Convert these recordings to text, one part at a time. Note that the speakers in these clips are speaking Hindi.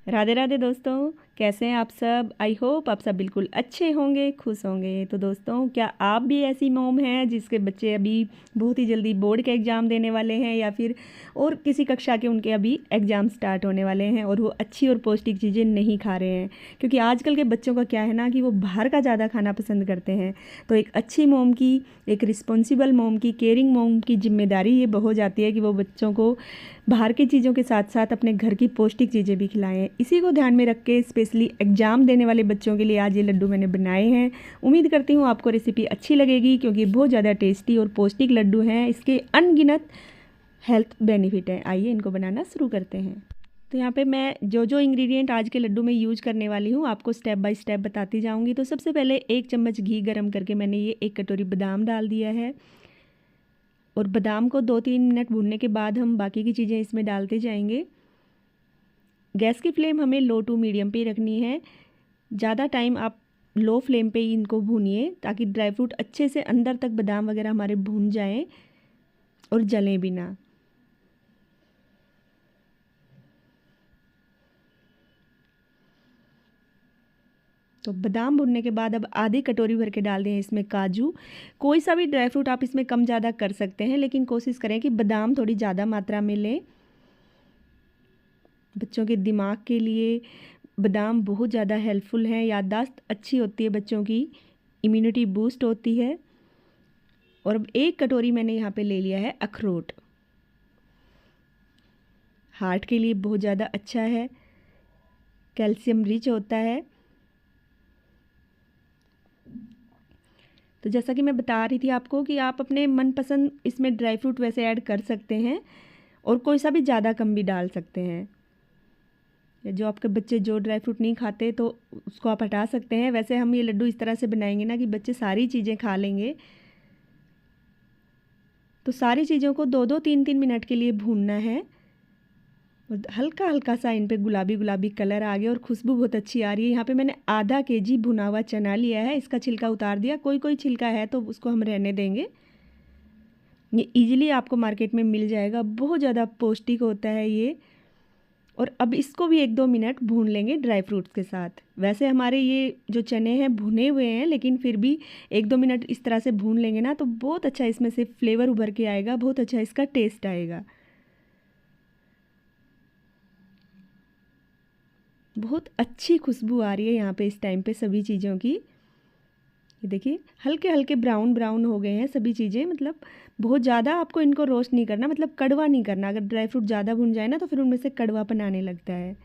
राधे राधे दोस्तों, कैसे हैं आप सब। आई होप आप सब बिल्कुल अच्छे होंगे, खुश होंगे। तो दोस्तों, क्या आप भी ऐसी मॉम हैं जिसके बच्चे अभी बहुत ही जल्दी बोर्ड के एग्ज़ाम देने वाले हैं, या फिर और किसी कक्षा के उनके अभी एग्ज़ाम स्टार्ट होने वाले हैं और वो अच्छी और पौष्टिक चीज़ें नहीं खा रहे हैं। क्योंकि आजकल के बच्चों का क्या है ना कि वो बाहर का ज़्यादा खाना पसंद करते हैं। तो एक अच्छी मॉम की, एक रिस्पॉन्सिबल मॉम की, केयरिंग मॉम की जिम्मेदारी ये हो जाती है कि वो बच्चों को बाहर की चीज़ों के साथ साथ अपने घर की पौष्टिक चीज़ें भी खिलाएं। इसी को ध्यान में रख के स्पेशली एग्ज़ाम देने वाले बच्चों के लिए आज ये लड्डू मैंने बनाए हैं। उम्मीद करती हूँ आपको रेसिपी अच्छी लगेगी, क्योंकि बहुत ज़्यादा टेस्टी और पौष्टिक लड्डू हैं। इसके अनगिनत हेल्थ बेनिफिट हैं। आइए इनको बनाना शुरू करते हैं। तो यहाँ पे मैं जो जो इंग्रेडिएंट आज के लड्डू में यूज करने वाली हूँ आपको स्टेप बाय स्टेप बताती जाऊँगी। तो सबसे पहले 1 चम्मच घी गरम करके मैंने ये 1 कटोरी बादाम डाल दिया है, और बादाम को 2-3 मिनट भूनने के बाद हम बाकी की चीज़ें इसमें डालते जाएंगे। गैस की फ्लेम हमें लो टू मीडियम पे ही रखनी है। ज़्यादा टाइम आप लो फ्लेम पे ही इनको भूनिए, ताकि ड्राई फ्रूट अच्छे से अंदर तक बादाम वगैरह हमारे भून जाएं और जलें भी ना। तो बादाम भुनने के बाद अब आधी कटोरी भर के डाल दें इसमें काजू। कोई सा भी ड्राई फ्रूट आप इसमें कम ज़्यादा कर सकते हैं, लेकिन कोशिश करें कि बादाम थोड़ी ज़्यादा मात्रा में लें। बच्चों के दिमाग के लिए बादाम बहुत ज़्यादा हेल्पफुल हैं। याददाश्त अच्छी होती है बच्चों की, इम्यूनिटी बूस्ट होती है। और अब 1 कटोरी मैंने यहाँ पे ले लिया है अखरोट। हार्ट के लिए बहुत ज़्यादा अच्छा है, कैल्शियम रिच होता है। तो जैसा कि मैं बता रही थी आपको कि आप अपने मनपसंद इसमें ड्राई फ्रूट वैसे ऐड कर सकते हैं, और कोई सा भी ज़्यादा कम भी डाल सकते हैं। जो आपके बच्चे जो ड्राई फ्रूट नहीं खाते तो उसको आप हटा सकते हैं। वैसे हम ये लड्डू इस तरह से बनाएंगे ना कि बच्चे सारी चीज़ें खा लेंगे। तो सारी चीज़ों को 2-2 3-3 मिनट के लिए भूनना है। और हल्का हल्का सा इन पे गुलाबी गुलाबी कलर आ गया और खुशबू बहुत अच्छी आ रही है। यहाँ पे मैंने आधा केजी भुना हुआ चना लिया है, इसका छिलका उतार दिया। कोई कोई छिलका है तो उसको हम रहने देंगे। ये इजीली आपको मार्केट में मिल जाएगा, बहुत ज़्यादा पौष्टिक होता है ये। और अब इसको भी 1-2 मिनट भून लेंगे ड्राई फ्रूट्स के साथ। वैसे हमारे ये जो चने हैं भुने हुए हैं, लेकिन फिर भी 1-2 मिनट इस तरह से भून लेंगे ना तो बहुत अच्छा इसमें से फ्लेवर उभर के आएगा, बहुत अच्छा इसका टेस्ट आएगा। बहुत अच्छी खुशबू आ रही है यहाँ पे इस टाइम पे सभी चीज़ों की। ये देखिए हल्के हल्के ब्राउन ब्राउन हो गए हैं सभी चीज़ें। मतलब बहुत ज़्यादा आपको इनको रोस्ट नहीं करना, मतलब कड़वा नहीं करना। अगर ड्राई फ्रूट ज़्यादा भुन जाए ना तो फिर उनमें से कड़वापन आने लगता है।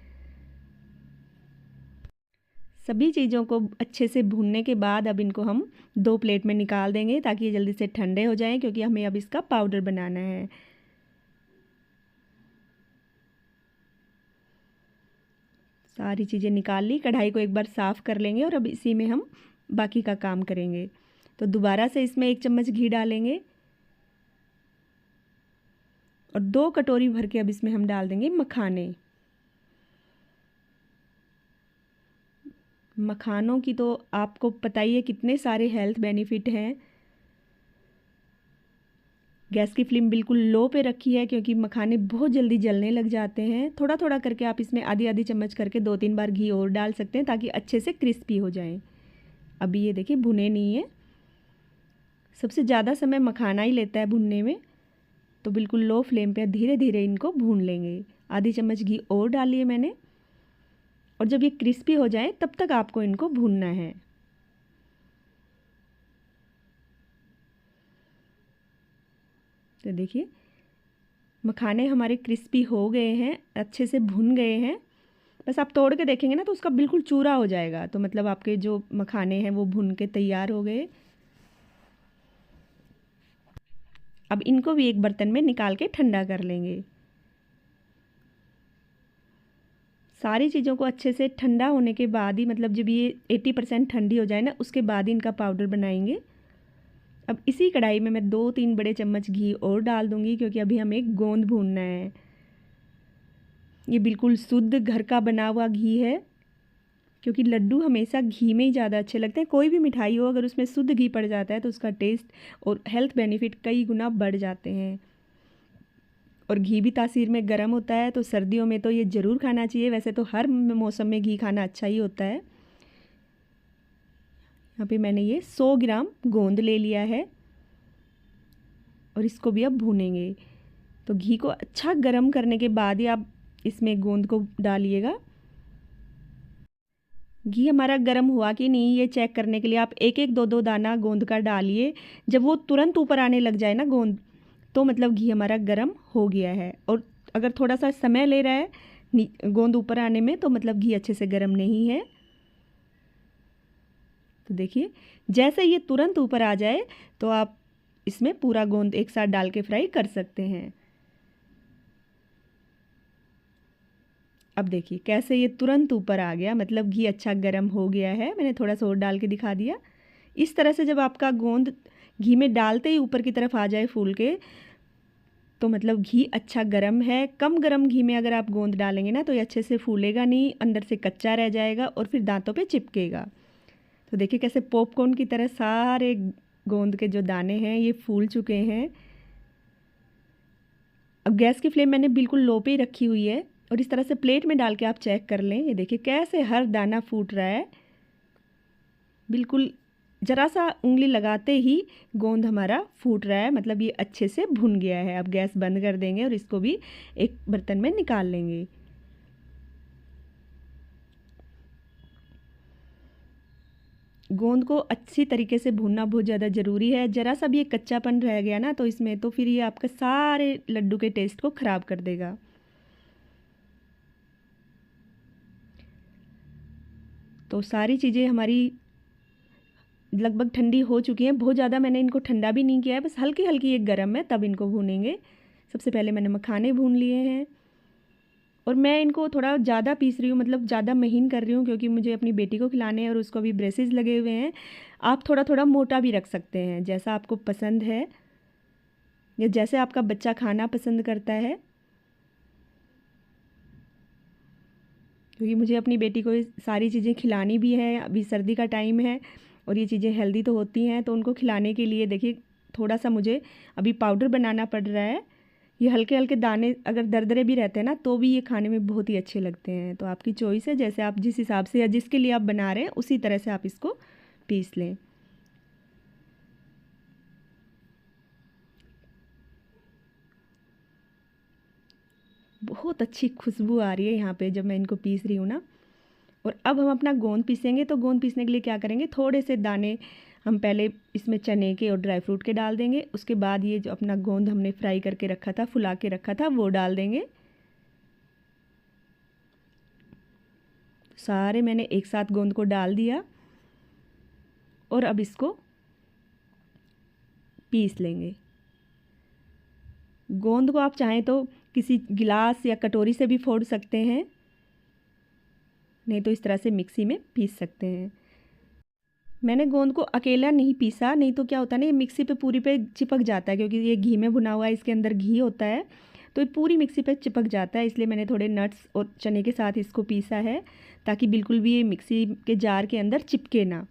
सभी चीज़ों को अच्छे से भूनने के बाद अब इनको हम 2 प्लेट में निकाल देंगे, ताकि ये जल्दी से ठंडे हो जाएं, क्योंकि हमें अब इसका पाउडर बनाना है। सारी चीज़ें निकाल ली, कढ़ाई को एक बार साफ़ कर लेंगे और अब इसी में हम बाकी का काम करेंगे। तो दोबारा से इसमें 1 चम्मच घी डालेंगे, और 2 कटोरी भर के अब इसमें हम डाल देंगे मखाने। मखानों की तो आपको पता ही है कितने सारे हेल्थ बेनिफिट हैं। गैस की फ्लेम बिल्कुल लो पे रखी है, क्योंकि मखाने बहुत जल्दी जलने लग जाते हैं। थोड़ा थोड़ा करके आप इसमें आधी आधी चम्मच करके 2-3 बार घी और डाल सकते हैं, ताकि अच्छे से क्रिस्पी हो जाएं। अभी ये देखिए भुने नहीं है। सबसे ज़्यादा समय मखाना ही लेता है भुनने में। तो बिल्कुल लो फ्लेम पे धीरे धीरे इनको भून लेंगे। आधी चम्मच घी और डाली है मैंने, और जब ये क्रिस्पी हो जाए तब तक आपको इनको भूनना है। तो देखिए मखाने हमारे क्रिस्पी हो गए हैं, अच्छे से भुन गए हैं। बस आप तोड़ के देखेंगे ना तो उसका बिल्कुल चूरा हो जाएगा, तो मतलब आपके जो मखाने हैं वो भुन के तैयार हो गए। अब इनको भी एक बर्तन में निकाल के ठंडा कर लेंगे। सारी चीज़ों को अच्छे से ठंडा होने के बाद ही, मतलब जब ये 80% ठंडी हो जाए ना उसके बाद ही इनका पाउडर बनाएंगे। अब इसी कढ़ाई में मैं 2-3 बड़े चम्मच घी और डाल दूंगी, क्योंकि अभी हमें एक गोंद भूनना है। ये बिल्कुल शुद्ध घर का बना हुआ घी है, क्योंकि लड्डू हमेशा घी में ही ज़्यादा अच्छे लगते हैं। कोई भी मिठाई हो अगर उसमें शुद्ध घी पड़ जाता है तो उसका टेस्ट और हेल्थ बेनिफिट कई गुना बढ़ जाते हैं। और घी भी तासीर में गर्म होता है, तो सर्दियों में तो ये ज़रूर खाना चाहिए। वैसे तो हर मौसम में घी खाना अच्छा ही होता है। यहाँ पे मैंने ये 100 ग्राम गोंद ले लिया है और इसको भी अब भूनेंगे। तो घी को अच्छा गर्म करने के बाद ही आप इसमें गोंद को डालिएगा। घी हमारा गर्म हुआ कि नहीं ये चेक करने के लिए आप एक एक दो दो दाना गोंद का डालिए। जब वो तुरंत ऊपर आने लग जाए ना गोंद, तो मतलब घी हमारा गर्म हो गया है। और अगर थोड़ा सा समय ले रहा है गोंद ऊपर आने में, तो मतलब घी अच्छे से गर्म नहीं है। तो देखिए, जैसे ये तुरंत ऊपर आ जाए तो आप इसमें पूरा गोंद एक साथ डाल के फ्राई कर सकते हैं। अब देखिए कैसे ये तुरंत ऊपर आ गया, मतलब घी अच्छा गर्म हो गया है। मैंने थोड़ा सा और डाल के दिखा दिया। इस तरह से जब आपका गोंद घी में डालते ही ऊपर की तरफ आ जाए फूल के, तो मतलब घी अच्छा गर्म है। कम गर्म घी में अगर आप गोंद डालेंगे ना, तो ये अच्छे से फूलेगा नहीं, अंदर से कच्चा रह जाएगा और फिर दांतों पे चिपकेगा। तो देखिए कैसे पॉपकॉर्न की तरह सारे गोंद के जो दाने हैं ये फूल चुके हैं। अब गैस की फ्लेम मैंने बिल्कुल लो पे ही रखी हुई है और इस तरह से प्लेट में डाल के आप चेक कर लें। ये देखिए कैसे हर दाना फूट रहा है। बिल्कुल ज़रा सा उंगली लगाते ही गोंद हमारा फूट रहा है, मतलब ये अच्छे से भुन गया है। अब गैस बंद कर देंगे और इसको भी एक बर्तन में निकाल लेंगे। गोंद को अच्छी तरीके से भूनना बहुत ज़्यादा ज़रूरी है। ज़रा सा भी ये कच्चापन रह गया ना तो इसमें, तो फिर ये आपके सारे लड्डू के टेस्ट को ख़राब कर देगा। तो सारी चीज़ें हमारी लगभग ठंडी हो चुकी हैं। बहुत ज़्यादा मैंने इनको ठंडा भी नहीं किया है, बस हल्की हल्की ये गर्म है, तब इनको भूनेंगे। सबसे पहले मैंने मखाने भून लिए हैं और मैं इनको थोड़ा ज़्यादा पीस रही हूँ, मतलब ज़्यादा महीन कर रही हूँ, क्योंकि मुझे अपनी बेटी को खिलाने हैं और उसको अभी ब्रेसेस लगे हुए हैं। आप थोड़ा थोड़ा मोटा भी रख सकते हैं, जैसा आपको पसंद है या जैसे आपका बच्चा खाना पसंद करता है। क्योंकि मुझे अपनी बेटी को ये सारी चीज़ें खिलानी भी है, अभी सर्दी का टाइम है और ये चीज़ें हेल्दी तो होती हैं, तो उनको खिलाने के लिए देखिए थोड़ा सा मुझे अभी पाउडर बनाना पड़ रहा है। ये हल्के हल्के दाने अगर दरदरे भी रहते हैं ना, तो भी ये खाने में बहुत ही अच्छे लगते हैं। तो आपकी चॉइस है, जैसे आप जिस हिसाब से या जिसके लिए आप बना रहे हैं उसी तरह से आप इसको पीस लें। बहुत अच्छी खुशबू आ रही है यहाँ पे जब मैं इनको पीस रही हूँ ना। और अब हम अपना गोंद पीसेंगे। तो गोंद पीसने के लिए क्या करेंगे, थोड़े से दाने हम पहले इसमें चने के और ड्राई फ्रूट के डाल देंगे। उसके बाद ये जो अपना गोंद हमने फ्राई करके रखा था, फुला के रखा था, वो डाल देंगे। सारे मैंने एक साथ गोंद को डाल दिया और अब इसको पीस लेंगे। गोंद को आप चाहें तो किसी गिलास या कटोरी से भी फोड़ सकते हैं, नहीं तो इस तरह से मिक्सी में पीस सकते हैं। मैंने गोंद को अकेला नहीं पीसा, नहीं तो क्या होता है ना, ये मिक्सी पे पूरी पे चिपक जाता है, क्योंकि ये घी में भुना हुआ है, इसके अंदर घी होता है, तो ये पूरी मिक्सी पे चिपक जाता है। इसलिए मैंने थोड़े नट्स और चने के साथ इसको पीसा है, ताकि बिल्कुल भी ये मिक्सी के जार के अंदर चिपके ना।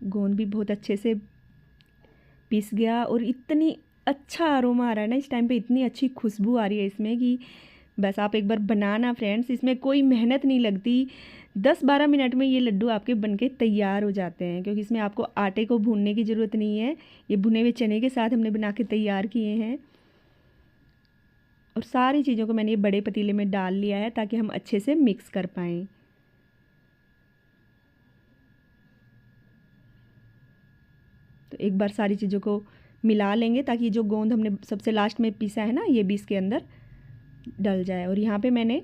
गोंद भी बहुत अच्छे से पीस गया और इतनी अच्छा अरोमा आ रहा है ना इस टाइम पे, इतनी अच्छी खुशबू आ रही है इसमें कि बस आप एक बार बनाना फ्रेंड्स। इसमें कोई मेहनत नहीं लगती, 10-12 मिनट में ये लड्डू आपके बनके तैयार हो जाते हैं, क्योंकि इसमें आपको आटे को भूनने की ज़रूरत नहीं है। ये भुने हुए चने के साथ हमने बना के तैयार किए हैं। और सारी चीज़ों को मैंने ये बड़े पतीले में डाल लिया है, ताकि हम अच्छे से मिक्स कर पाएँ। तो एक बार सारी चीज़ों को मिला लेंगे, ताकि जो गोंद हमने सबसे लास्ट में पीसा है ना, ये भी इसके अंदर डल जाए। और यहाँ पे मैंने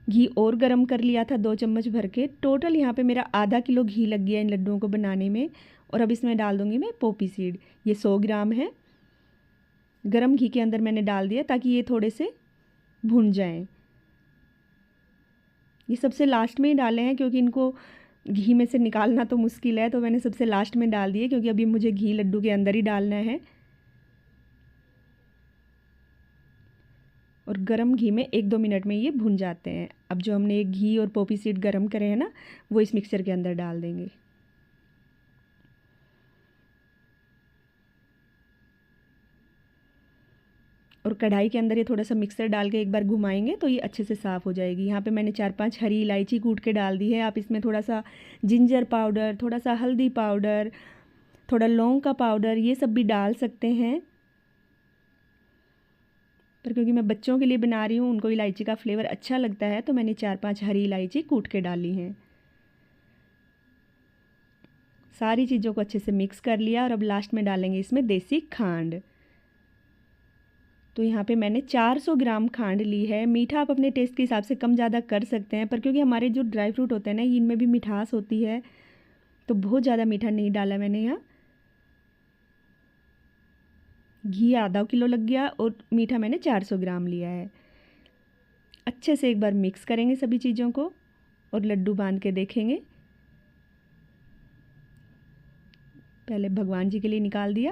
घी और गरम कर लिया था 2 चम्मच भर के। टोटल यहाँ पे मेरा आधा किलो घी लग गया इन लड्डुओं को बनाने में। और अब इसमें डाल दूँगी मैं पोपी सीड, ये 100 ग्राम है। गरम घी के अंदर मैंने डाल दिया ताकि ये थोड़े से भुन जाएं। ये सबसे लास्ट में ही डाले हैं, क्योंकि इनको घी में से निकालना तो मुश्किल है, तो मैंने सबसे लास्ट में डाल दिए, क्योंकि अभी मुझे घी लड्डू के अंदर ही डालना है। और गरम घी में 1-2 मिनट में ये भुन जाते हैं। अब जो हमने घी और पोपी सीड गरम करे हैं ना, वो इस मिक्सचर के अंदर डाल देंगे। और कढ़ाई के अंदर ये थोड़ा सा मिक्सर डाल के एक बार घुमाएंगे तो ये अच्छे से साफ़ हो जाएगी। यहाँ पे मैंने 4-5 हरी इलायची कूट के डाल दी है। आप इसमें थोड़ा सा जिंजर पाउडर, थोड़ा सा हल्दी पाउडर, थोड़ा लौंग का पाउडर, ये सब भी डाल सकते हैं। पर क्योंकि मैं बच्चों के लिए बना रही हूँ, उनको इलायची का फ्लेवर अच्छा लगता है, तो मैंने 4-5 हरी इलायची कूट के डाली हैं। सारी चीज़ों को अच्छे से मिक्स कर लिया और अब लास्ट में डालेंगे इसमें देसी खांड। तो यहाँ पे मैंने 400 ग्राम खांड ली है। मीठा आप अपने टेस्ट के हिसाब से कम ज़्यादा कर सकते हैं, पर क्योंकि हमारे जो ड्राई फ्रूट होते हैं ना, इनमें भी मिठास होती है, तो बहुत ज़्यादा मीठा नहीं डाला मैंने यहाँ। घी आधा किलो लग गया और मीठा मैंने 400 ग्राम लिया है। अच्छे से एक बार मिक्स करेंगे सभी चीज़ों को और लड्डू बांध के देखेंगे। पहले भगवान जी के लिए निकाल दिया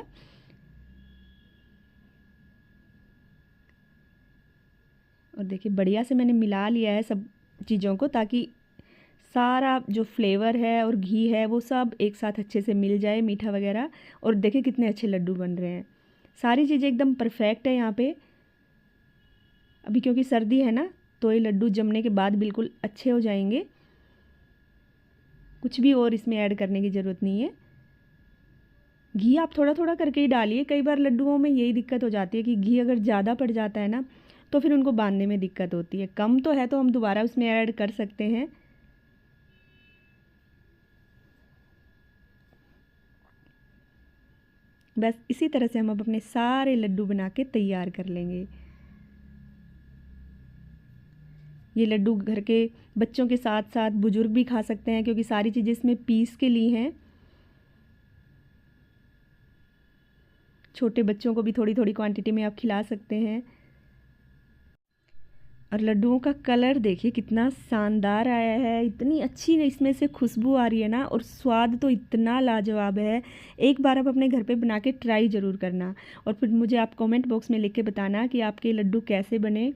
और देखिए बढ़िया से मैंने मिला लिया है सब चीज़ों को, ताकि सारा जो फ्लेवर है और घी है वो सब एक साथ अच्छे से मिल जाए, मीठा वगैरह। और देखिए कितने अच्छे लड्डू बन रहे हैं। सारी चीज़ें एकदम परफेक्ट है यहाँ पे। अभी क्योंकि सर्दी है ना, तो ये लड्डू जमने के बाद बिल्कुल अच्छे हो जाएंगे। कुछ भी और इसमें ऐड करने की ज़रूरत नहीं है। घी आप थोड़ा थोड़ा करके ही डालिए। कई बार लड्डुओं में यही दिक्कत हो जाती है कि घी अगर ज़्यादा पड़ जाता है ना, तो फिर उनको बांधने में दिक्कत होती है। कम तो है तो हम दोबारा उसमें ऐड कर सकते हैं। बस इसी तरह से हम अब अपने सारे लड्डू बना के तैयार कर लेंगे। ये लड्डू घर के बच्चों के साथ साथ बुजुर्ग भी खा सकते हैं, क्योंकि सारी चीज़ें इसमें पीस के ली हैं। छोटे बच्चों को भी थोड़ी थोड़ी क्वांटिटी में आप खिला सकते हैं। और लड्डुओं का कलर देखिए कितना शानदार आया है। इतनी अच्छी इसमें से खुशबू आ रही है ना, और स्वाद तो इतना लाजवाब है। एक बार आप अपने घर पे बना के ट्राई ज़रूर करना और फिर मुझे आप कमेंट बॉक्स में लिख के बताना कि आपके लड्डू कैसे बने।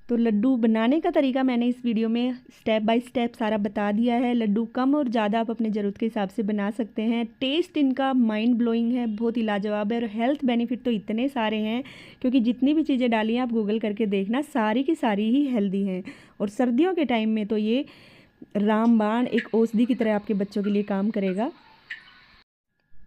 तो लड्डू बनाने का तरीका मैंने इस वीडियो में स्टेप बाय स्टेप सारा बता दिया है। लड्डू कम और ज़्यादा आप अपने ज़रूरत के हिसाब से बना सकते हैं। टेस्ट इनका माइंड ब्लोइंग है, बहुत ही लाजवाब है। और हेल्थ बेनिफिट तो इतने सारे हैं, क्योंकि जितनी भी चीज़ें डाली हैं आप गूगल करके देखना, सारी की सारी ही हेल्दी हैं। और सर्दियों के टाइम में तो ये रामबाण एक औषधि की तरह आपके बच्चों के लिए काम करेगा।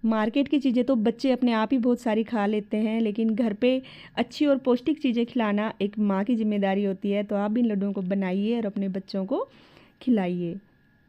मार्केट की चीज़ें तो बच्चे अपने आप ही बहुत सारी खा लेते हैं, लेकिन घर पे अच्छी और पौष्टिक चीज़ें खिलाना एक माँ की जिम्मेदारी होती है। तो आप भी इन लड्डुओं को बनाइए और अपने बच्चों को खिलाइए।